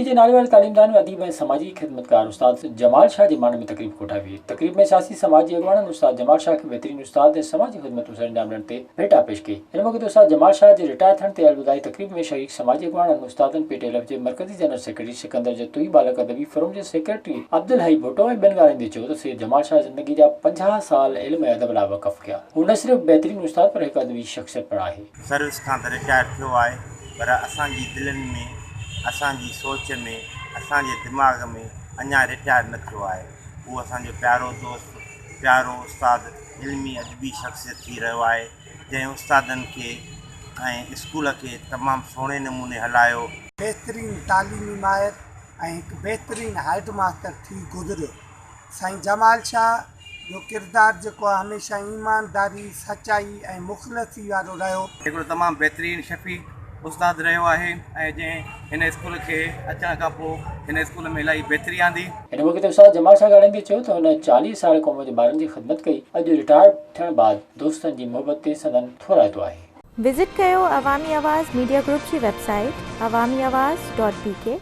जे नाले वाले तालीमदान में अदीब ऐं समाजी ख़िदमतकार उस्ताद जमाल शाह जे माने में तकरीब कोठा हुई। तकरीब में सियासी समाजी अगवाननि उस्ताद जमाल शाह खे बहितरीन उस्ताद ऐं समाजी ख़िदमतूं सर अंजाम ॾियण ते भेटा पेश कई। हिन मौक़े ते उस्ताद जमाल शाह जे रिटायर थियण ते आयल ॿुधाई तकरीब में शरीक समाजी अगवाननि उस्तादनि PTLF जे मरकज़ी जनरल सेक्रेटरी सिकंदर जतोई, बालक अदबी फोरम जे सेक्रेटरी अब्दुल हई भुट्टो ऐं ॿियनि ॻाल्हाईंदे चयो त सैयद जमाल शाह ज़िंदगी जा 50 साल इल्म ऐं अदब लाइ वक़फ़ कया। हू न सिर्फ़ बहितरीन उस्ताद पर हिकु अदबी शख़्सियत पिणु आहे। सर्विस खां त रिटायर थियो आहे, पर असांजी दिलनि में, असांजी सोच में, असांजे दिमाग़ में अञा रिटायर न थियो आहे। उहो असांजो प्यारो दोस्त, प्यारो उस्ताद, इल्मी अदबी शख़्सियत थी रहियो आहे, जंहिं उस्तादनि खे ऐं स्कूल खे तमामु सुहिणे नमूने हलायो। बहितरीन तालीमी माहिर ऐं हिकु बहितरीन हेड मास्टर थी गुज़रियो। साईं जमाल शाह जो किरदारु जेको आहे हमेशह ईमानदारी, सचाई ऐं मुख़लसी वारो रहियो। हिकिड़ो तमामु बहितरीन शफ़ीक़ उस्ताद रहियो आहे ऐं जंहिं हिन स्कूल खे अचण खां पोइ हिन स्कूल में इलाही बहितरी आंदी। हिन मौक़े ते उस्ताद जमाल शाह ॻाल्हाईंदे चयो त हुन 40 साल क़ौम जे ॿारनि जी ख़िदमत कई। अॼु रिटायर थियण बाद दोस्तनि जी मोहबत ते संदन थोराइतो आहे। विज़िट कयो अवामी आवाज़ मीडिया ग्रुप जी वेबसाइट awamiawaz.pk।